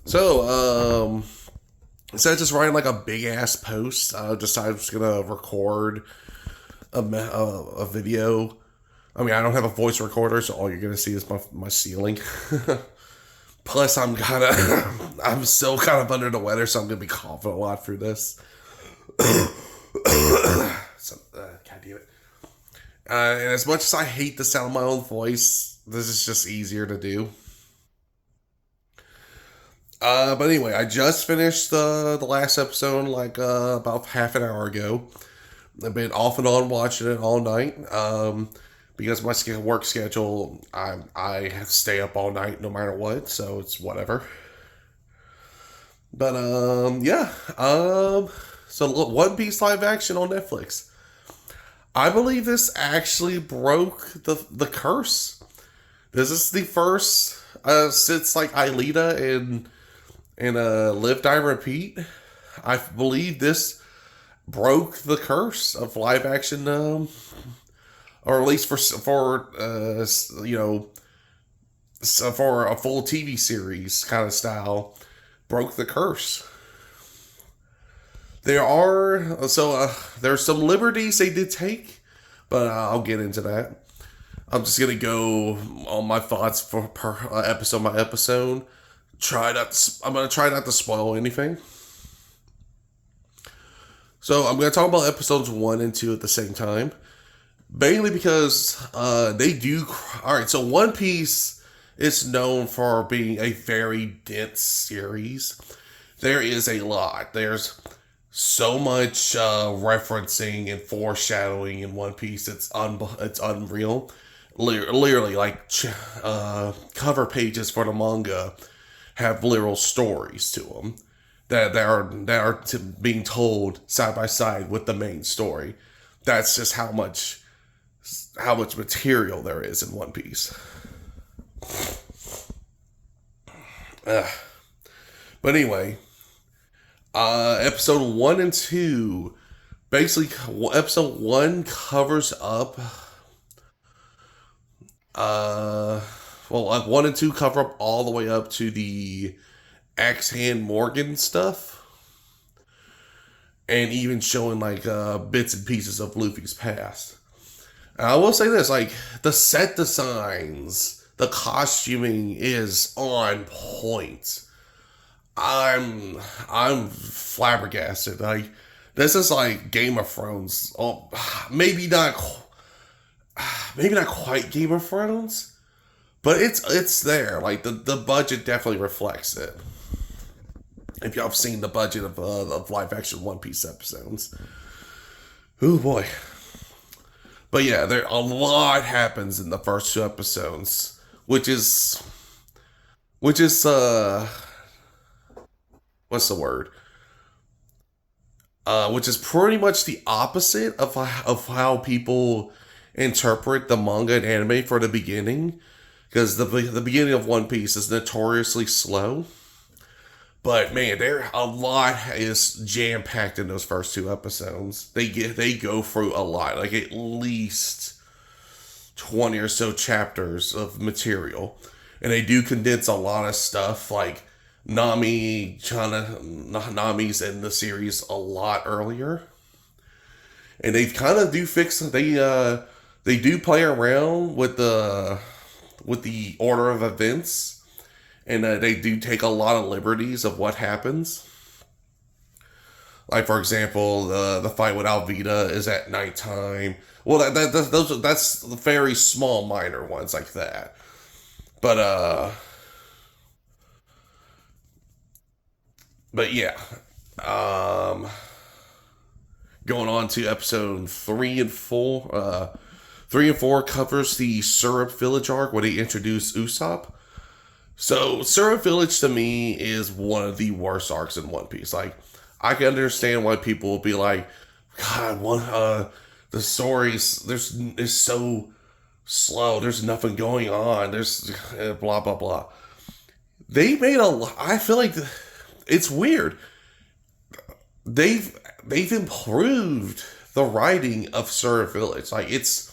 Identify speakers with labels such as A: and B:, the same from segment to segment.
A: So, instead of just writing like a big ass post, I decided I was gonna record a video. I mean, I don't have a voice recorder, so all you're gonna see is my ceiling. Plus, I'm kind of, I'm still kind of under the weather, so I'm gonna be coughing a lot through this. So, God damn it. And as much as I hate the sound of my own voice, this is just easier to do. But anyway, I just finished the last episode like about half an hour ago. I've been off and on watching it all night. Because my work schedule, I have to stay up all night no matter what, so it's whatever. But yeah. So One Piece live action on Netflix. I believe this actually broke the curse. This is the first since like Aelita and Live Die Repeat. I believe this broke the curse of live action, or at least for for a full TV series kind of style, broke the curse. There's some liberties they did take, but I'll get into that. I'm just gonna go on my thoughts for per episode by episode. I'm gonna try not to spoil anything. So I'm gonna talk about episodes 1 and 2 at the same time, mainly because they do. All right, so One Piece is known for being a very dense series. There is a lot. There's so much referencing and foreshadowing in One Piece. It's unreal. Literally, like cover pages for the manga have literal stories to them that are being told side by side with the main story. That's just how much material there is in One Piece. Uh, but anyway, episode 1 and 2, basically, episode 1 covers up. Uh, well, 1 and 2 cover up all the way up to the Axe Hand Morgan stuff, and even showing like bits and pieces of Luffy's past. And I will say this: like the set designs, the costuming is on point. I'm flabbergasted. Like this is like Game of Thrones. Oh, maybe not, maybe not quite Game of Thrones, but it's there. Like the budget definitely reflects it. If y'all have seen the budget of live action One Piece episodes, oh boy. But yeah, there a lot happens in the first 2 episodes, which is what's the word? Which is pretty much the opposite of how people interpret the manga and anime for the beginning, because the beginning of One Piece is notoriously slow. But man, there a lot is jam packed in those first 2 episodes. They go through a lot, like at least 20 or so chapters of material, and they do condense a lot of stuff. Like Nami's in the series a lot earlier, and they kind of do fix they do play around with the order of events, and they do take a lot of liberties of what happens. Like for example, the fight with Alvida is at nighttime. Well, that's the very small minor ones like that. But but yeah, um, going on to episode 3 and 4. 3 and 4 covers the Syrup Village arc where they introduce Usopp. So Syrup Village to me is one of the worst arcs in One Piece. Like I can understand why people will be like, God, the stories there's is so slow. There's nothing going on. There's blah blah blah. They made a. I feel like it's weird. They've improved the writing of Syrup Village. Like it's.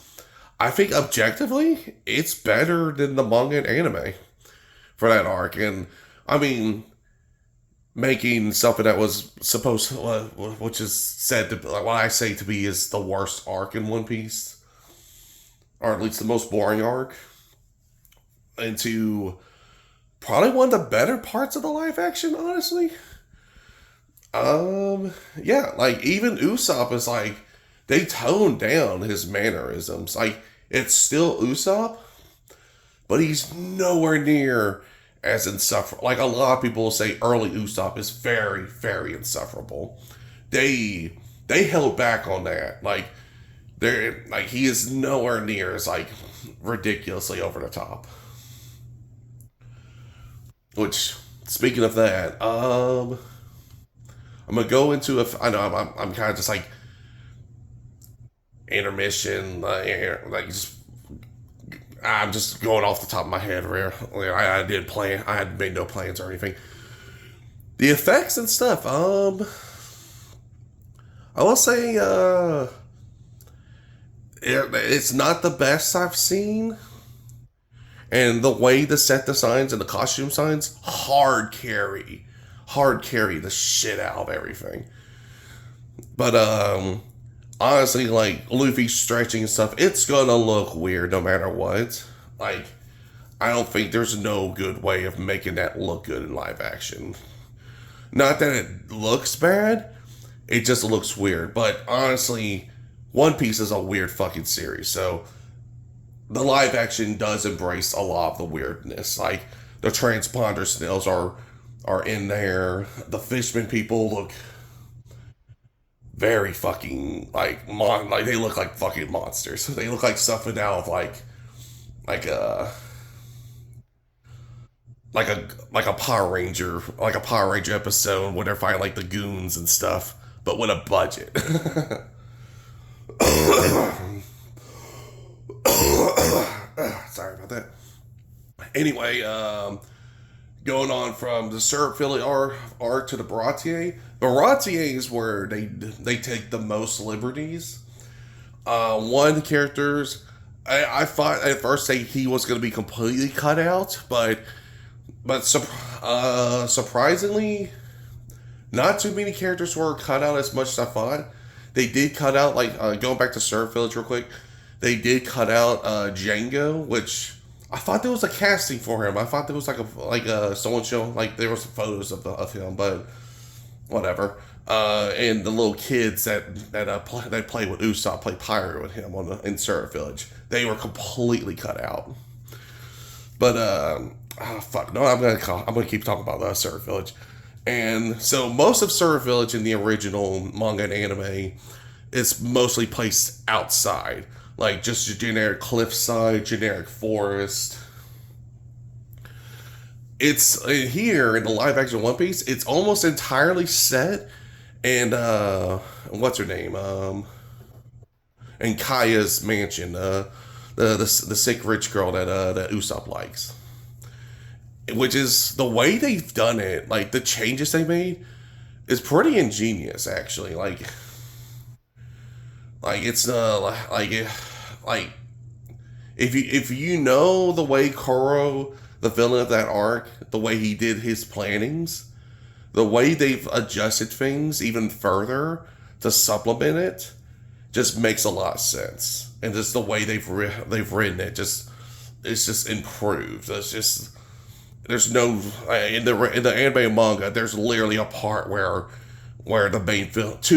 A: I think objectively, it's better than the manga and anime for that arc. And I mean, making something that was supposed to, which is said to, what I say to be, is the worst arc in One Piece, or at least the most boring arc, into probably one of the better parts of the live action, honestly. Yeah, like even Usopp is like, they toned down his mannerisms. Like, it's still Usopp, but he's nowhere near as insufferable. Like, a lot of people will say early Usopp is very, very insufferable. They held back on that. Like, they're like, he is nowhere near as like ridiculously over the top. Which, speaking of that, I'm gonna go into a. I know I'm kind of just like intermission, like just I'm just going off the top of my head. I did plan. I had made no plans or anything. The effects and stuff. I will say, it's not the best I've seen. And the way the set designs and the costume signs, hard carry the shit out of everything. But honestly, like Luffy stretching and stuff, it's gonna look weird no matter what. Like, I don't think there's no good way of making that look good in live action. Not that it looks bad, it just looks weird. But honestly, One Piece is a weird fucking series, so the live action does embrace a lot of the weirdness. Like, the transponder snails are in there. The fishman people look very fucking like they look like fucking monsters. They look like something out of like a like a Power Ranger episode where they're fighting like the goons and stuff, but with a budget. Sorry about that. Anyway, going on from the Syrup Philly arc to the Baratier. Baratier is where they take the most liberties. One characters, I thought at first he was going to be completely cut out, but surprisingly, not too many characters were cut out as much as I thought. They did cut out, like, going back to Syrup Village real quick, they did cut out Django, which I thought there was a casting for him. I thought there was someone showing, like, there was photos of him, but whatever. And the little kids that play with Usopp, play pirate with him in Syrup Village, they were completely cut out. But fuck no, I'm gonna keep talking about the Syrup Village. And so most of Syrup Village in the original manga and anime is mostly placed outside, like just a generic cliffside, generic forest. It's here in the live action One Piece. It's almost entirely set, and what's her name? And Kaya's mansion, the sick rich girl that Usopp likes. Which is the way they've done it. Like, the changes they made is pretty ingenious, actually. Like it's like if you know the way Koro, the villain of that arc, the way he did his plannings, the way they've adjusted things even further to supplement it, just makes a lot of sense. And just the way they've written it, it's just improved. It's just, there's no in the anime and manga, there's literally a part where two of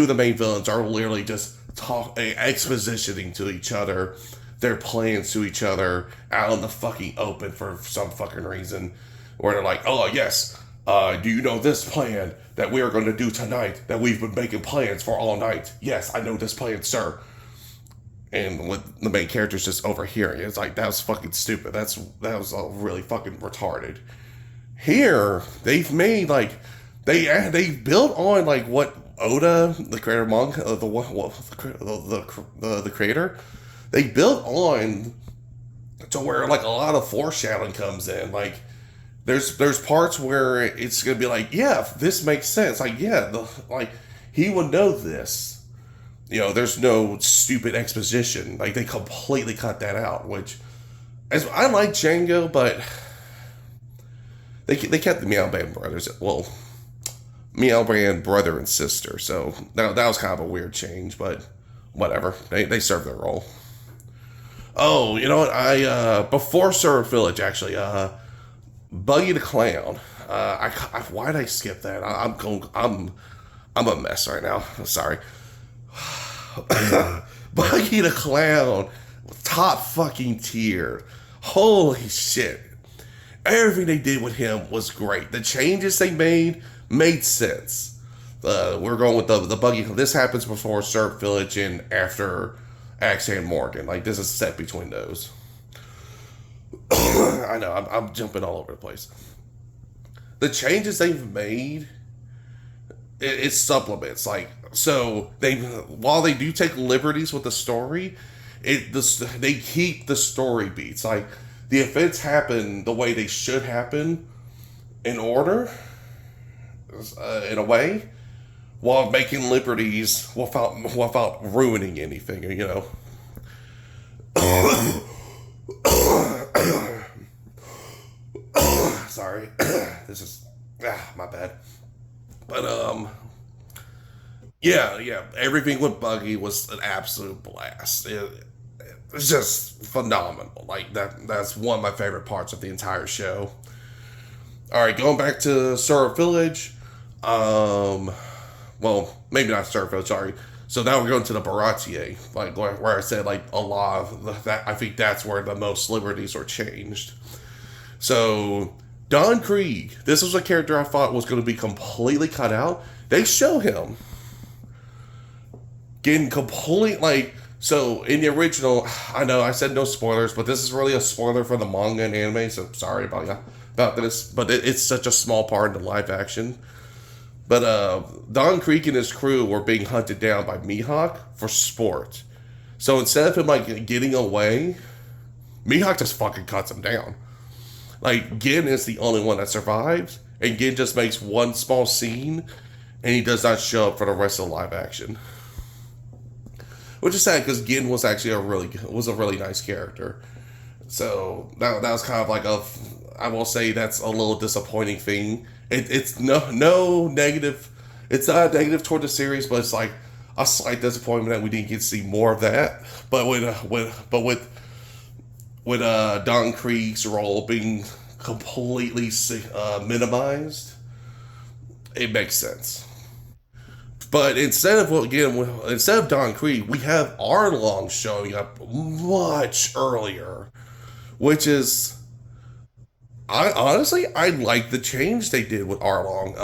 A: the main villains are literally just expositioning to each other their plans to each other out in the fucking open for some fucking reason, where they're like, oh yes, do you know this plan that we are going to do tonight that we've been making plans for all night? Yes, I know this plan, sir. And with the main characters just overhearing it, it's like, that was fucking stupid. That was really fucking retarded. Here, they've made like they built on like what Oda, the creator of manga, the creator, they built on to where like a lot of foreshadowing comes in. Like there's parts where it's gonna be like, yeah, this makes sense. Like, yeah, like he would know this. You know, there's no stupid exposition. Like, they completely cut that out. Which, as I like Django, but they kept the Meow Band brothers. Well, Meow Brand brother and sister. So that was kind of a weird change, but whatever. They serve their role. Oh, you know what? I before Syrup Village actually. Buggy the Clown. Why did I skip that? I'm a mess right now. I'm sorry. Buggy the Clown, top fucking tier. Holy shit! Everything they did with him was great. The changes they made sense. We're going with the Buggy. This happens before Syrup Village and after Axe and Morgan. Like this is set between those. I know I'm jumping all over the place. The changes they've made, it's supplements. Like so, while they do take liberties with the story, they keep the story beats. Like the events happen the way they should happen, in order, in a way, while making liberties without ruining anything. You know. Sorry, this is my bad. But yeah, everything with Buggy was an absolute blast. It's just phenomenal. Like that's one of my favorite parts of the entire show. All right, going back to Syrup Village. Well, maybe not Syrup Village. Sorry. So now we're going to the Baratier, like where I said like a lot of that. I think that's where the most liberties were changed. So Don Krieg, this was a character I thought was going to be completely cut out. They show him getting complete like so in the original. I know I said no spoilers, but this is really a spoiler for the manga and anime. So sorry about this, but it's such a small part in the live action. But Don Krieg and his crew were being hunted down by Mihawk for sport. So instead of him like getting away, Mihawk just fucking cuts him down. Like Gin is the only one that survives, and Gin just makes one small scene, and he does not show up for the rest of the live action. Which is sad because Gin was actually a really nice character. So that was kind of like I will say that's a little disappointing thing. It's no negative. It's not negative toward the series, but it's like a slight disappointment that we didn't get to see more of that. But with Don Krieg's role being completely minimized, it makes sense. But instead of Don Krieg, we have Arlong showing up much earlier, which is I like the change they did with Arlong.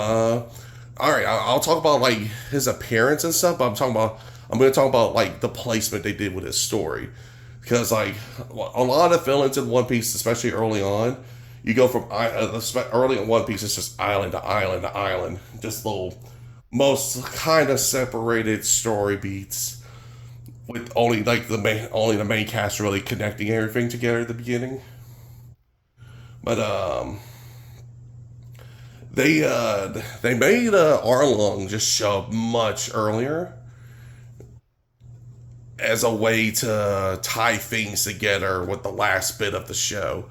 A: All right, I'll talk about like his appearance and stuff. But I'm going to talk about like the placement they did with his story, because like a lot of villains in One Piece, especially early on, you go from early in One Piece, it's just island to island to island, just little most kind of separated story beats with only the main cast really connecting everything together at the beginning. But they made Arlong just show up much earlier as a way to tie things together with the last bit of the show,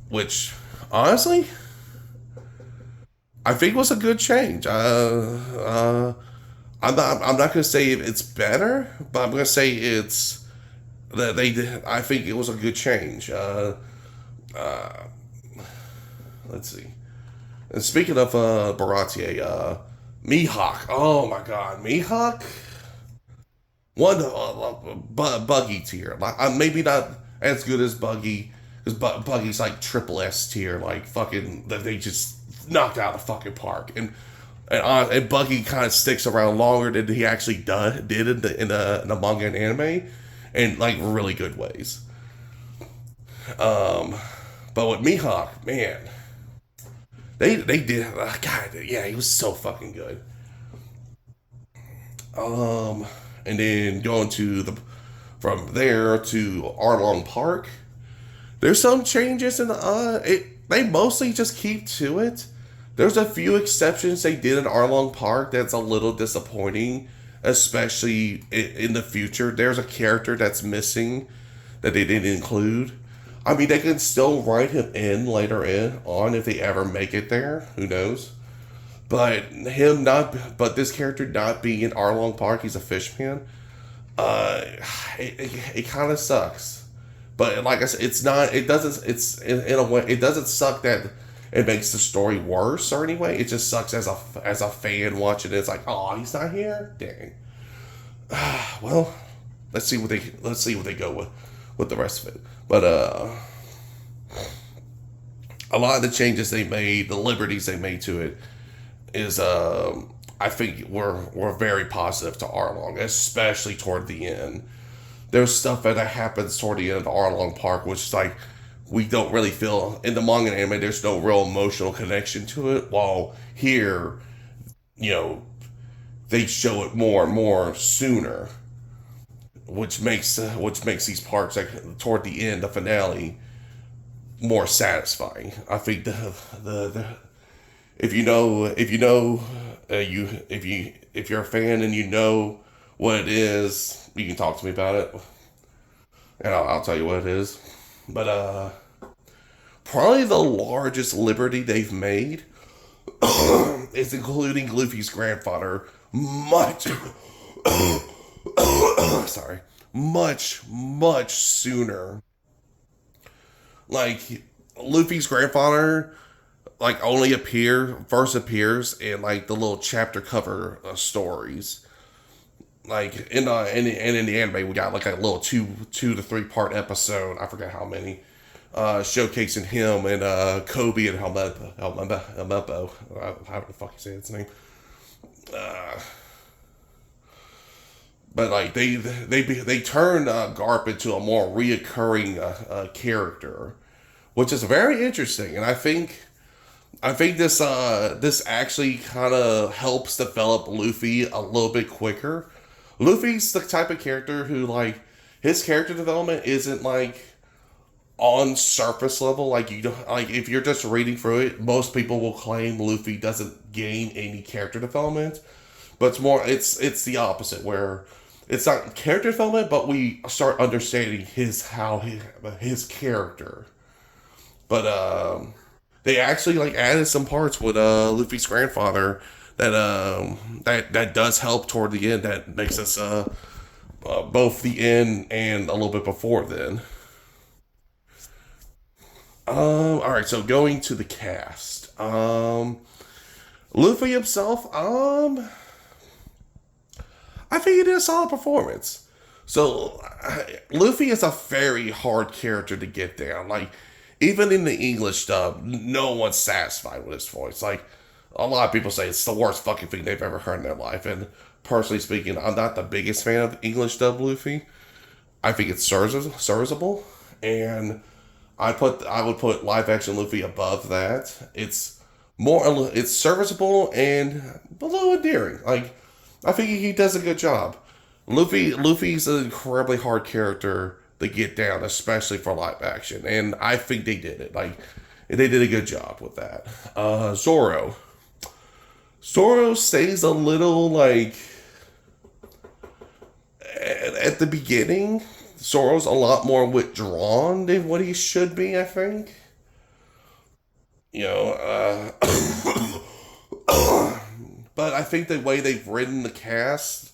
A: which honestly I think was a good change. I'm not gonna say it's better, but I'm gonna say it's that they did. I think it was a good change. Uh, let's see. And speaking of Baratier, Mihawk. Oh my God, Mihawk. One Buggy tier. Like, maybe not as good as Buggy, because Buggy's like triple S tier. Like fucking, that they just knocked out the fucking park. And Buggy kind of sticks around longer than he actually did in the manga and anime, in like really good ways. But with Mihawk, man, they did. God, yeah, he was so fucking good. And then going to from there to Arlong Park, there's some changes in they mostly just keep to it. There's a few exceptions they did in Arlong Park that's a little disappointing, especially in the future. There's a character that's missing that they didn't include. I mean, they can still write him in later on if they ever make it there. Who knows? but this character not being in Arlong Park, he's a fishman. Uh, it kind of sucks. But like I said, it's not. It doesn't. It's in a way. It doesn't suck that it makes the story worse or anyway. It just sucks as a fan watching it. It's like, oh, he's not here. Dang. Well, let's see what they go with the rest of it. But a lot of the changes they made, the liberties they made to it, is I think were very positive to Arlong, especially toward the end. There's stuff that happens toward the end of Arlong Park, which is like we don't really feel in the manga and anime. There's no real emotional connection to it. While here, you know, they show it more and more sooner, which makes these parts like toward the end, the finale, more satisfying. I think the if you know if you're a fan and you know what it is, you can talk to me about it, and I'll tell you what it is. But probably the largest liberty they've made is including Luffy's grandfather much sorry, much sooner. Like Luffy's grandfather like only first appears in like the little chapter cover stories. Like in the anime, we got like a little two to 3 part episode. I forget how many, showcasing him and Kobe and Helmeppo. How the fuck you say its name? Uh, but like they turn Garp into a more reoccurring character, which is very interesting, and I think this actually kind of helps develop Luffy a little bit quicker. Luffy's the type of character who like his character development isn't like on surface level. Like you don't like if you're just reading through it, most people will claim Luffy doesn't gain any character development, but it's the opposite where it's not character development, but we start understanding his character. But they actually like added some parts with Luffy's grandfather that does help toward the end. That makes us both the end and a little bit before then. All right, so going to the cast. Luffy himself. I think he did a solid performance. So Luffy is a very hard character to get down. Like even in the English dub, no one's satisfied with his voice. Like a lot of people say it's the worst fucking thing they've ever heard in their life. And personally speaking, I'm not the biggest fan of English dub Luffy. I think it's serviceable, and I would put live action Luffy above that. It's serviceable and a little endearing. Like I think he does a good job. Luffy's an incredibly hard character to get down, especially for live action, and I think they did it. Like they did a good job with that. Zoro. Zoro stays a little like at the beginning. Zoro's a lot more withdrawn than what he should be, I think. You know, but I think the way they've written the cast,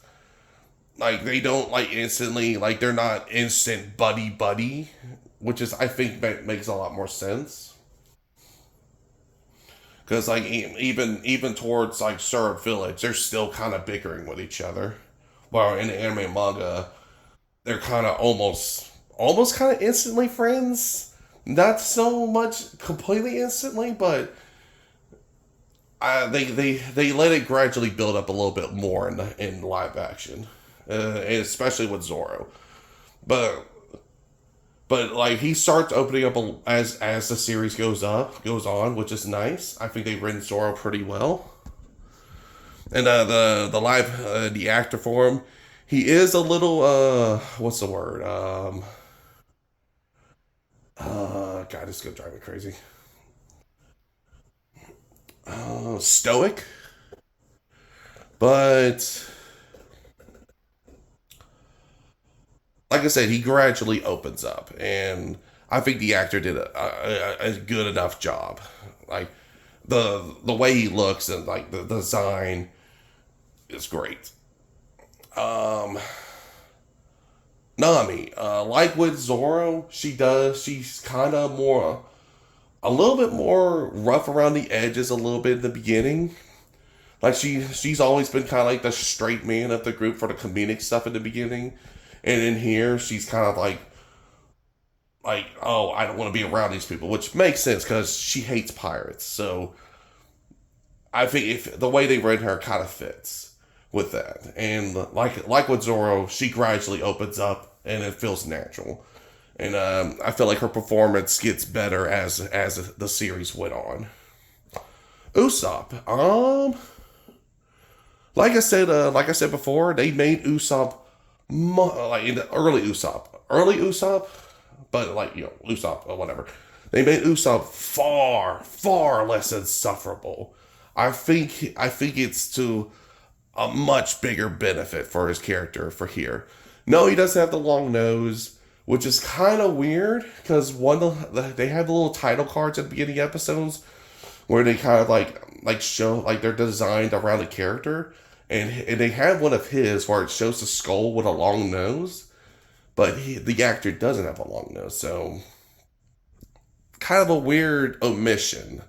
A: like they don't like instantly, like they're not instant buddy, which is I think makes a lot more sense. Because like even towards like Syrup Village, they're still kind of bickering with each other. While in the anime and manga, they're kind of almost kind of instantly friends. Not so much completely instantly, but they let it gradually build up a little bit more in live action, and especially with Zoro. But like he starts opening up as the series goes on, which is nice. I think they've written Zoro pretty well, and the actor for him, he is a little what's the word God, this is gonna drive me crazy. Stoic, but like I said, he gradually opens up, and I think the actor did a good enough job. Like the way he looks and like the design is great. Um, Nami, like with Zoro, she's kind of more, a little bit more rough around the edges a little bit in the beginning. Like she's always been kind of like the straight man of the group for the comedic stuff in the beginning, and in here she's kind of like oh, I don't want to be around these people, which makes sense because she hates pirates. So I think if the way they read her kind of fits with that, and like with Zoro, she gradually opens up and it feels natural, and I feel like her performance gets better as the series went on. Usopp, like I said before, they made Usopp like in the early Usopp, but like Usopp or whatever. They made Usopp far less insufferable. I think it's to a much bigger benefit for his character for here. No, he doesn't have the long nose, which is kind of weird because they have the little title cards at the beginning of episodes where they kind of like show like they're designed around the character, and they have one of his where it shows the skull with a long nose, but the actor doesn't have a long nose, so kind of a weird omission.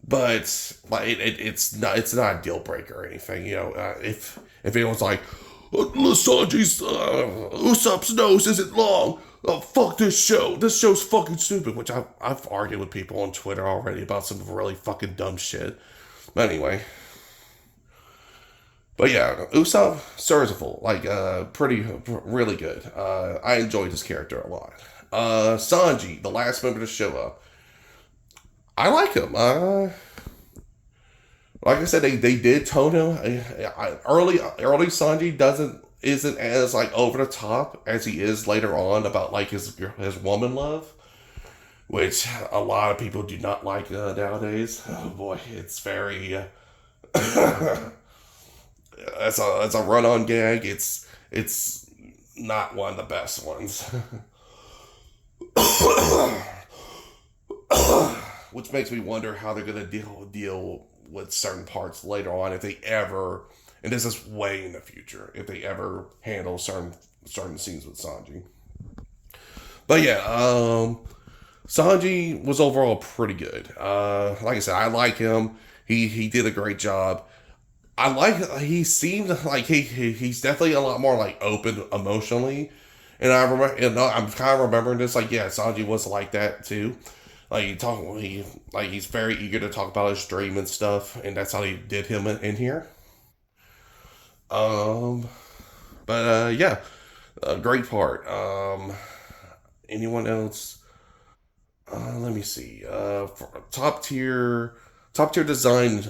A: But like it's not a deal breaker or anything. If anyone's like, Sanji's Usopp's nose isn't long. Oh, fuck this show. This show's fucking stupid. Which I've argued with people on Twitter already about some really fucking dumb shit. But anyway. But yeah, Usopp Surgical, like really good. I enjoyed this character a lot. Sanji, the last member to show up. I like him. Like I said, they did tone him. Early Sanji isn't as like over the top as he is later on about like his woman love, which a lot of people do not like nowadays. Oh boy, it's very that's a run on gag. It's not one of the best ones. Which makes me wonder how they're gonna deal with certain parts later on if they ever, and this is way in the future, if they ever handle certain scenes with Sanji. But yeah, Sanji was overall pretty good. Like I said, I like him. He did a great job. He seemed like he's definitely a lot more like open emotionally, and I remember, I'm kind of remembering this like, yeah, Sanji was like that too. Like he's very eager to talk about his dream and stuff, and that's how they did him in here. Um, but yeah, a great part. Anyone else? Let me see. For top tier designs.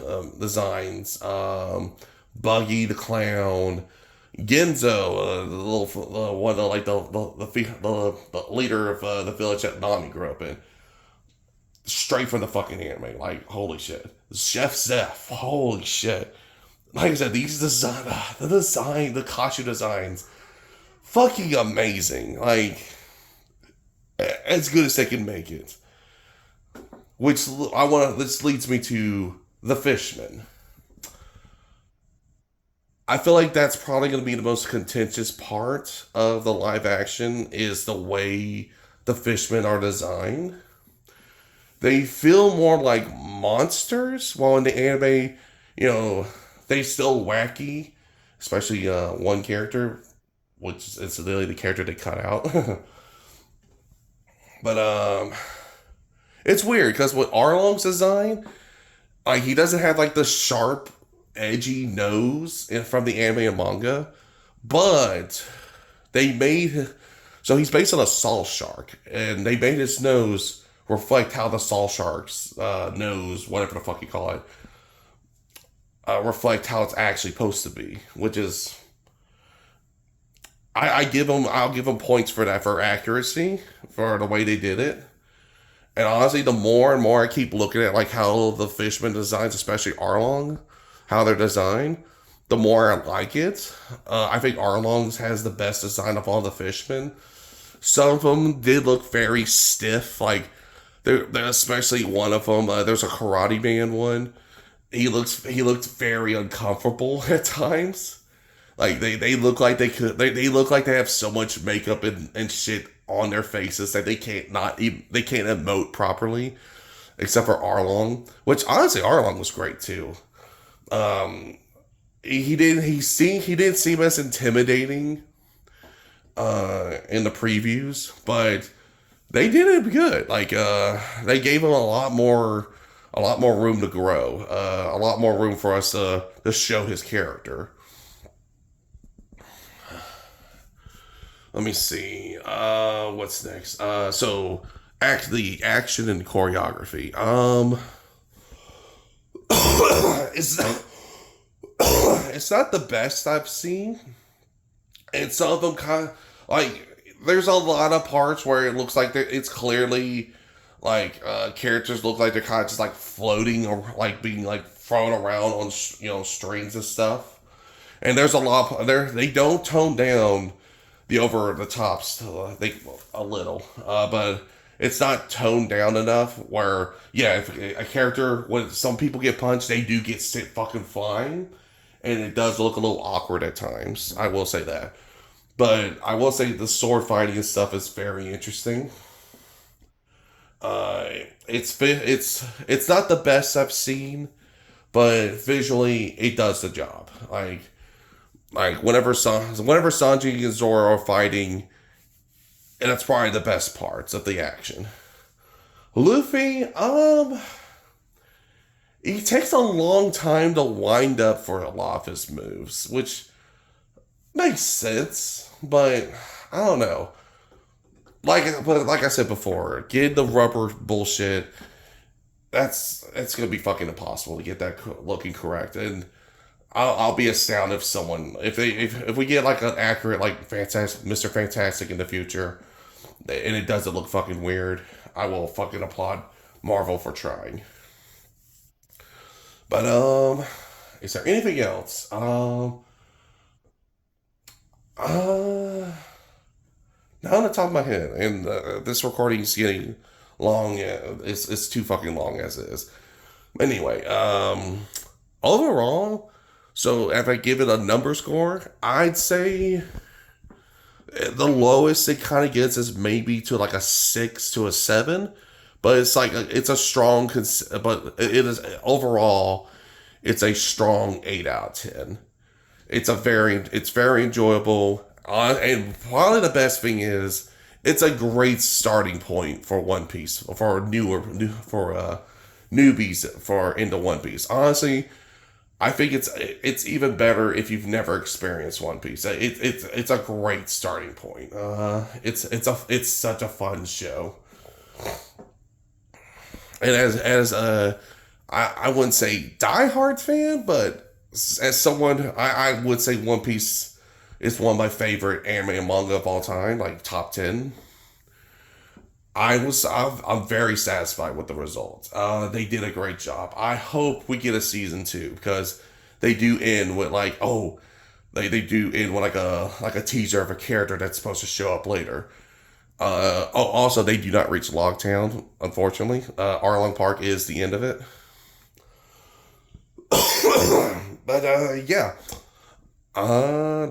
A: Buggy the clown, Genzo, the little one, like the leader of the village that Nami grew up in, straight from the fucking anime. Like, holy shit. Chef Zeph, holy shit. Like I said, the costume designs, fucking amazing. Like, as good as they can make it. This leads me to The Fishman. I feel like that's probably going to be the most contentious part of the live action is the way the fishmen are designed. They feel more like monsters, while in the anime, they still wacky, especially one character, which is literally the character they cut out. But it's weird because with Arlong's design, like he doesn't have like the sharp, edgy nose from the anime and manga, but they made so he's based on a salt shark, and they made his nose reflect how the salt shark's nose, whatever the fuck you call it, reflect how it's actually supposed to be, which is I'll give them points for that, for accuracy, for the way they did it. And honestly, the more and more I keep looking at like how the Fishman designs, especially Arlong, how they're designed, the more I like it. I think Arlong's has the best design of all the Fishmen. Some of them did look very stiff, like They're especially one of them. There's a Karate Man one. He looks very uncomfortable at times. Like they look like they look like they have so much makeup and shit on their faces that they can't emote properly, except for Arlong, which honestly Arlong was great too. Um, he didn't seem as intimidating in the previews, but they did it good. Like they gave him a lot more room to grow, a lot more room for us to show his character. Let me see. What's next? So the action and choreography. It's not, it's not the best I've seen, and some of them kind of like. There's a lot of parts where it looks like it's clearly like characters look like they're kind of just like floating or like being like thrown around on strings and stuff. And there's a lot there. They don't tone down the over the top stuff. They a little, but it's not toned down enough. Where if a character when some people get punched, they do get sent fucking flying, and it does look a little awkward at times. I will say that. But I will say the sword fighting and stuff is very interesting. It's not the best I've seen, but visually it does the job. Whenever Sanji and Zoro are fighting, and that's probably the best parts of the action. Luffy, he takes a long time to wind up for a lot of his moves, which makes sense, but I don't know. Like I said before, get the rubber bullshit. It's gonna be fucking impossible to get that looking correct, and I'll be astounded if we get like an accurate like fantastic Mr. Fantastic in the future, and it doesn't look fucking weird. I will fucking applaud Marvel for trying. But is there anything else? Not on the top of my head, and this recording is getting long. It's too fucking long as it is. Anyway, overall, so if I give it a number score, I'd say the lowest it kind of gets is maybe to like a 6 to a 7, but it's like it's a strong, but it is overall, it's a strong 8 out of 10. It's very enjoyable. And probably the best thing is, it's a great starting point for One Piece for newbies for into One Piece. Honestly, I think it's even better if you've never experienced One Piece. It's a great starting point. It's such a fun show. And I wouldn't say diehard fan, but as someone I would say One Piece is one of my favorite anime and manga of all time, like top 10. I'm very satisfied with the results. They did a great job. I hope we get a season 2 because they do end with they do end with like a teaser of a character that's supposed to show up later. Also they do not reach Logtown, unfortunately. Arlong Park is the end of it. But yeah.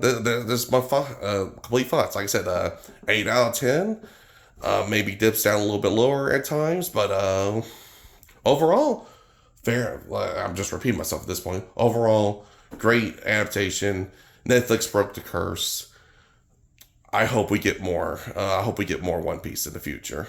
A: This is my complete thoughts. Like I said, 8 out of 10. Maybe dips down a little bit lower at times, but overall, fair. I'm just repeating myself at this point. Overall, great adaptation. Netflix broke the curse. I hope we get more. I hope we get more One Piece in the future.